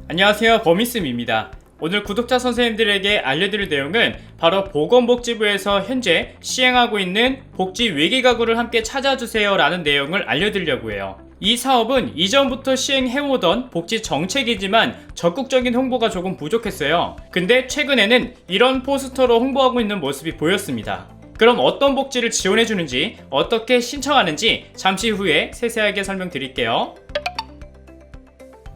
안녕하세요, 범이씀입니다. 오늘 구독자 선생님들에게 알려드릴 내용은 바로 보건복지부에서 현재 시행하고 있는 복지 위기가구를 함께 찾아주세요 라는 내용을 알려드리려고 해요. 이 사업은 이전부터 시행해오던 복지 정책이지만 적극적인 홍보가 조금 부족했어요. 근데 최근에는 이런 포스터로 홍보하고 있는 모습이 보였습니다. 그럼 어떤 복지를 지원해주는지, 어떻게 신청하는지 잠시 후에 세세하게 설명드릴게요.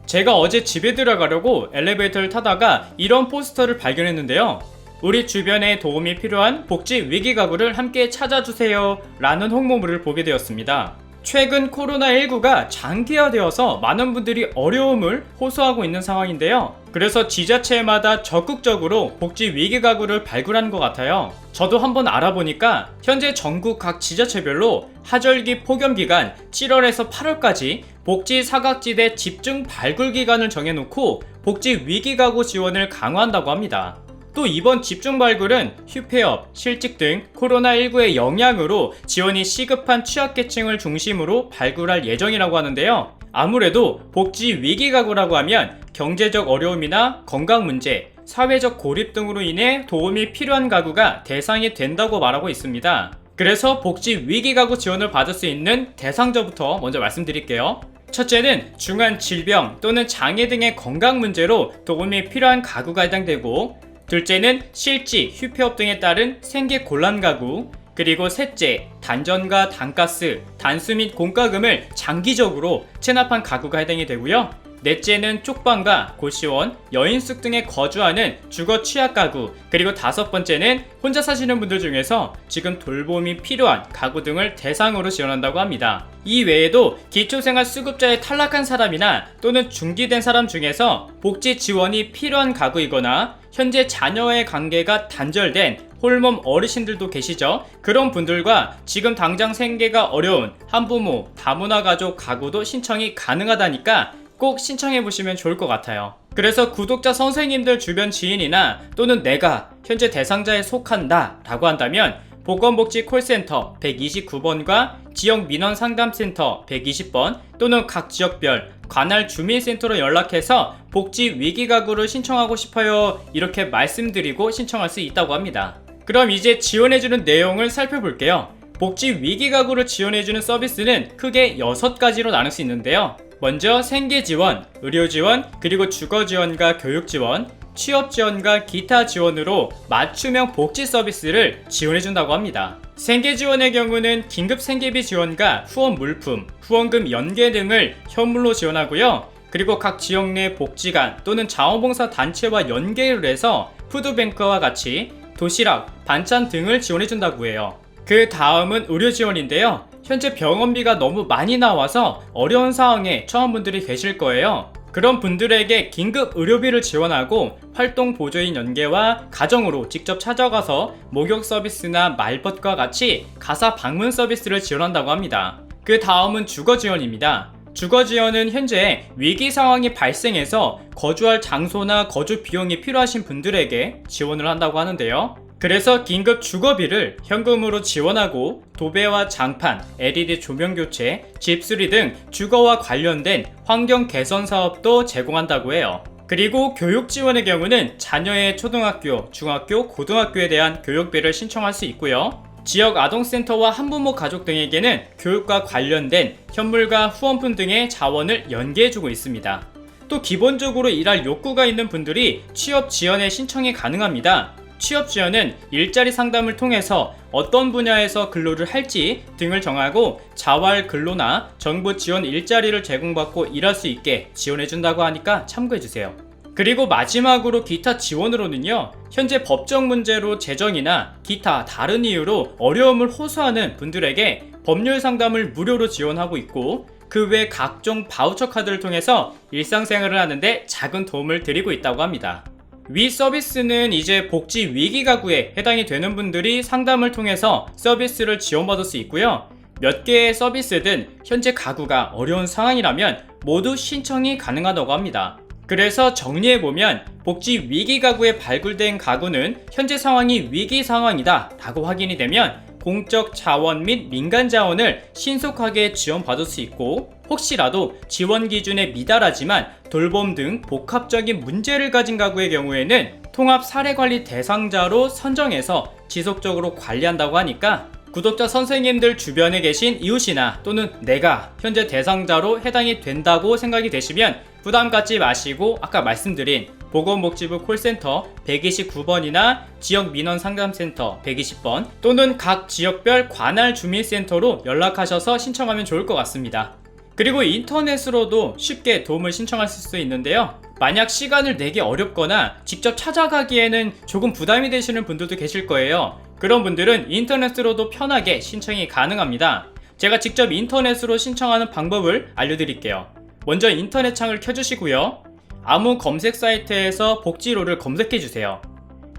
제가 어제 집에 들어가려고 엘리베이터를 타다가 이런 포스터를 발견했는데요. 우리 주변에 도움이 필요한 복지 위기가구를 함께 찾아주세요 라는 홍보물을 보게 되었습니다. 최근 코로나19가 장기화되어서 많은 분들이 어려움을 호소하고 있는 상황인데요. 그래서 지자체마다 적극적으로 복지 위기가구를 발굴하는 것 같아요. 저도 한번 알아보니까 현재 전국 각 지자체별로 하절기 폭염기간 7월에서 8월까지 복지 사각지대 집중 발굴 기간을 정해놓고 복지 위기가구 지원을 강화한다고 합니다. 또 이번 집중 발굴은 휴폐업, 실직 등 코로나19의 영향으로 지원이 시급한 취약계층을 중심으로 발굴할 예정이라고 하는데요. 아무래도 복지 위기가구라고 하면 경제적 어려움이나 건강 문제, 사회적 고립 등으로 인해 도움이 필요한 가구가 대상이 된다고 말하고 있습니다. 그래서 복지 위기가구 지원을 받을 수 있는 대상자부터 먼저 말씀드릴게요. 첫째는 중한 질병 또는 장애 등의 건강 문제로 도움이 필요한 가구가 해당되고, 둘째는 실직, 휴폐업 등에 따른 생계 곤란 가구, 그리고 셋째, 단전과 단가스, 단수 및 공과금을 장기적으로 체납한 가구가 해당이 되고요. 넷째는 쪽방과 고시원, 여인숙 등에 거주하는 주거 취약 가구, 그리고 다섯 번째는 혼자 사시는 분들 중에서 지금 돌봄이 필요한 가구 등을 대상으로 지원한다고 합니다. 이 외에도 기초생활수급자에 탈락한 사람이나 또는 중지된 사람 중에서 복지 지원이 필요한 가구이거나 현재 자녀의 관계가 단절된 홀몸 어르신들도 계시죠. 그런 분들과 지금 당장 생계가 어려운 한부모, 다문화 가족 가구도 신청이 가능하다니까 꼭 신청해보시면 좋을 것 같아요. 그래서 구독자 선생님들 주변 지인이나 또는 내가 현재 대상자에 속한다 라고 한다면 보건복지 콜센터 129번과 지역민원상담센터 120번 또는 각 지역별 관할 주민센터로 연락해서 복지 위기가구를 신청하고 싶어요 이렇게 말씀드리고 신청할 수 있다고 합니다. 그럼 이제 지원해주는 내용을 살펴볼게요. 복지 위기가구를 지원해주는 서비스는 크게 6가지로 나눌 수 있는데요. 먼저 생계지원, 의료지원, 그리고 주거지원과 교육지원, 취업지원과 기타 지원으로 맞춤형 복지 서비스를 지원해준다고 합니다. 생계지원의 경우는 긴급생계비 지원과 후원 물품, 후원금 연계 등을 현물로 지원하고요. 그리고 각 지역 내 복지관 또는 자원봉사 단체와 연계를 해서 푸드뱅크와 같이 도시락, 반찬 등을 지원해준다고 해요. 그 다음은 의료지원인데요. 현재 병원비가 너무 많이 나와서 어려운 상황에 처한 분들이 계실 거예요. 그런 분들에게 긴급 의료비를 지원하고 활동 보조인 연계와 가정으로 직접 찾아가서 목욕 서비스나 말벗과 같이 가사 방문 서비스를 지원한다고 합니다. 그 다음은 주거지원입니다. 주거지원은 현재 위기 상황이 발생해서 거주할 장소나 거주 비용이 필요하신 분들에게 지원을 한다고 하는데요. 그래서 긴급 주거비를 현금으로 지원하고 도배와 장판, LED 조명 교체, 집수리 등 주거와 관련된 환경 개선 사업도 제공한다고 해요. 그리고 교육 지원의 경우는 자녀의 초등학교, 중학교, 고등학교에 대한 교육비를 신청할 수 있고요. 지역 아동센터와 한부모 가족 등에게는 교육과 관련된 현물과 후원품 등의 자원을 연계해주고 있습니다. 또 기본적으로 일할 욕구가 있는 분들이 취업 지원에 신청이 가능합니다. 취업 지원은 일자리 상담을 통해서 어떤 분야에서 근로를 할지 등을 정하고 자활 근로나 정부 지원 일자리를 제공받고 일할 수 있게 지원해준다고 하니까 참고해주세요. 그리고 마지막으로 기타 지원으로는요, 현재 법적 문제로 재정이나 기타 다른 이유로 어려움을 호소하는 분들에게 법률 상담을 무료로 지원하고 있고, 그 외 각종 바우처 카드를 통해서 일상생활을 하는데 작은 도움을 드리고 있다고 합니다. 위 서비스는 이제 복지 위기가구에 해당이 되는 분들이 상담을 통해서 서비스를 지원받을 수 있고요. 몇 개의 서비스든 현재 가구가 어려운 상황이라면 모두 신청이 가능하다고 합니다. 그래서 정리해보면 복지 위기가구에 발굴된 가구는 현재 상황이 위기 상황이다 라고 확인이 되면 공적 자원 및 민간 자원을 신속하게 지원받을 수 있고, 혹시라도 지원 기준에 미달하지만 돌봄 등 복합적인 문제를 가진 가구의 경우에는 통합 사례관리 대상자로 선정해서 지속적으로 관리한다고 하니까, 구독자 선생님들 주변에 계신 이웃이나 또는 내가 현재 대상자로 해당이 된다고 생각이 되시면 부담 갖지 마시고 아까 말씀드린 보건복지부 콜센터 129번이나 지역민원상담센터 120번 또는 각 지역별 관할 주민센터로 연락하셔서 신청하면 좋을 것 같습니다. 그리고 인터넷으로도 쉽게 도움을 신청하실 수 있는데요. 만약 시간을 내기 어렵거나 직접 찾아가기에는 조금 부담이 되시는 분들도 계실 거예요. 그런 분들은 인터넷으로도 편하게 신청이 가능합니다. 제가 직접 인터넷으로 신청하는 방법을 알려드릴게요. 먼저 인터넷 창을 켜주시고요. 아무 검색 사이트에서 복지로를 검색해주세요.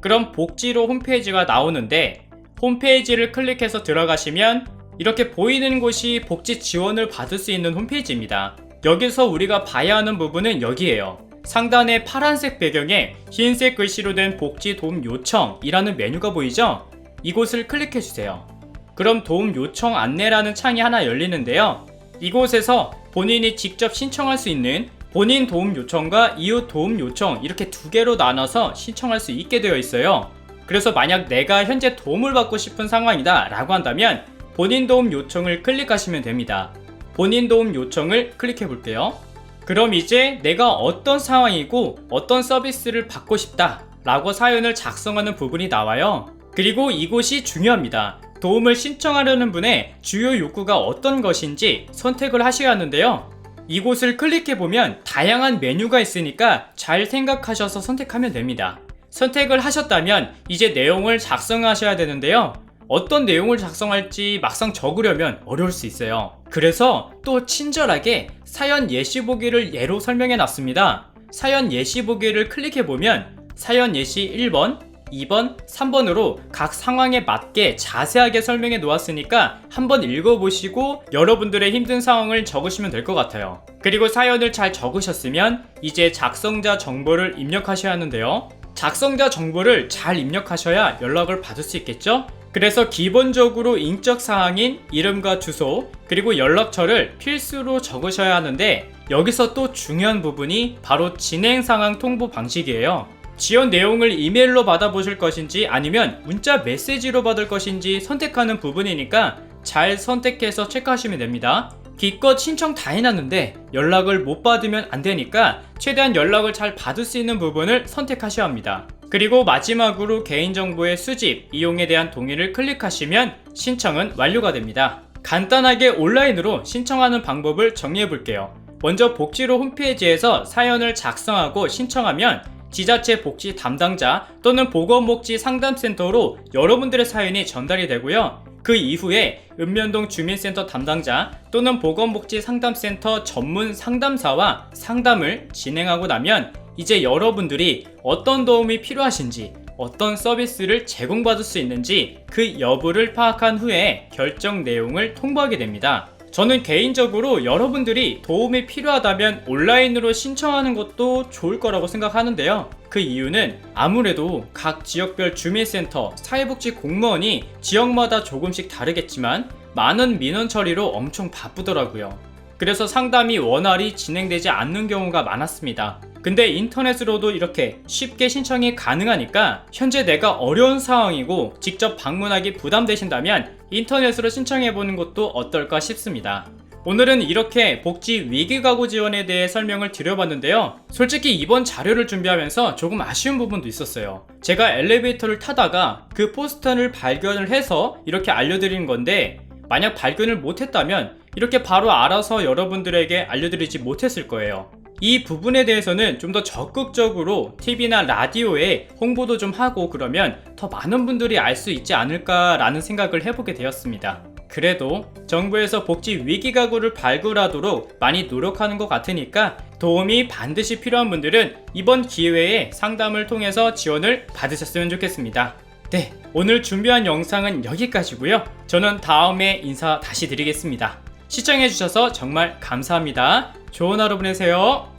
그럼 복지로 홈페이지가 나오는데, 홈페이지를 클릭해서 들어가시면 이렇게 보이는 곳이 복지 지원을 받을 수 있는 홈페이지입니다. 여기서 우리가 봐야 하는 부분은 여기에요. 상단에 파란색 배경에 흰색 글씨로 된 복지 도움 요청이라는 메뉴가 보이죠? 이곳을 클릭해주세요. 그럼 도움 요청 안내라는 창이 하나 열리는데요. 이곳에서 본인이 직접 신청할 수 있는 본인 도움 요청과 이웃 도움 요청 이렇게 두 개로 나눠서 신청할 수 있게 되어 있어요. 그래서 만약 내가 현재 도움을 받고 싶은 상황이다 라고 한다면 본인 도움 요청을 클릭하시면 됩니다. 본인 도움 요청을 클릭해 볼게요. 그럼 이제 내가 어떤 상황이고 어떤 서비스를 받고 싶다 라고 사연을 작성하는 부분이 나와요. 그리고 이곳이 중요합니다. 도움을 신청하려는 분의 주요 욕구가 어떤 것인지 선택을 하셔야 하는데요. 이곳을 클릭해보면 다양한 메뉴가 있으니까 잘 생각하셔서 선택하면 됩니다. 선택을 하셨다면 이제 내용을 작성하셔야 되는데요. 어떤 내용을 작성할지 막상 적으려면 어려울 수 있어요. 그래서 또 친절하게 사연 예시 보기를 예로 설명해 놨습니다. 사연 예시 보기를 클릭해보면 사연 예시 1번, 2번, 3번으로 각 상황에 맞게 자세하게 설명해 놓았으니까 한번 읽어보시고 여러분들의 힘든 상황을 적으시면 될 것 같아요. 그리고 사연을 잘 적으셨으면 이제 작성자 정보를 입력하셔야 하는데요. 작성자 정보를 잘 입력하셔야 연락을 받을 수 있겠죠? 그래서 기본적으로 인적 사항인 이름과 주소 그리고 연락처를 필수로 적으셔야 하는데, 여기서 또 중요한 부분이 바로 진행 상황 통보 방식이에요. 지원 내용을 이메일로 받아보실 것인지 아니면 문자 메시지로 받을 것인지 선택하는 부분이니까 잘 선택해서 체크하시면 됩니다. 기껏 신청 다 해놨는데 연락을 못 받으면 안 되니까 최대한 연락을 잘 받을 수 있는 부분을 선택하셔야 합니다. 그리고 마지막으로 개인정보의 수집, 이용에 대한 동의를 클릭하시면 신청은 완료가 됩니다. 간단하게 온라인으로 신청하는 방법을 정리해 볼게요. 먼저 복지로 홈페이지에서 사연을 작성하고 신청하면 지자체 복지 담당자 또는 보건복지 상담센터로 여러분들의 사연이 전달이 되고요. 그 이후에 읍면동 주민센터 담당자 또는 보건복지 상담센터 전문 상담사와 상담을 진행하고 나면 이제 여러분들이 어떤 도움이 필요하신지, 어떤 서비스를 제공받을 수 있는지 그 여부를 파악한 후에 결정 내용을 통보하게 됩니다. 저는 개인적으로 여러분들이 도움이 필요하다면 온라인으로 신청하는 것도 좋을 거라고 생각하는데요. 그 이유는 아무래도 각 지역별 주민센터, 사회복지 공무원이 지역마다 조금씩 다르겠지만 많은 민원 처리로 엄청 바쁘더라고요. 그래서 상담이 원활히 진행되지 않는 경우가 많았습니다. 근데 인터넷으로도 이렇게 쉽게 신청이 가능하니까 현재 내가 어려운 상황이고 직접 방문하기 부담되신다면 인터넷으로 신청해보는 것도 어떨까 싶습니다. 오늘은 이렇게 복지 위기가구 지원에 대해 설명을 드려봤는데요. 솔직히 이번 자료를 준비하면서 조금 아쉬운 부분도 있었어요. 제가 엘리베이터를 타다가 그 포스터를 발견을 해서 이렇게 알려드리는 건데, 만약 발견을 못했다면 이렇게 바로 알아서 여러분들에게 알려드리지 못했을 거예요. 이 부분에 대해서는 좀 더 적극적으로 TV나 라디오에 홍보도 좀 하고 그러면 더 많은 분들이 알 수 있지 않을까라는 생각을 해보게 되었습니다. 그래도 정부에서 복지 위기가구를 발굴하도록 많이 노력하는 것 같으니까 도움이 반드시 필요한 분들은 이번 기회에 상담을 통해서 지원을 받으셨으면 좋겠습니다. 네, 오늘 준비한 영상은 여기까지고요. 저는 다음에 인사 다시 드리겠습니다. 시청해주셔서 정말 감사합니다. 좋은 하루 보내세요.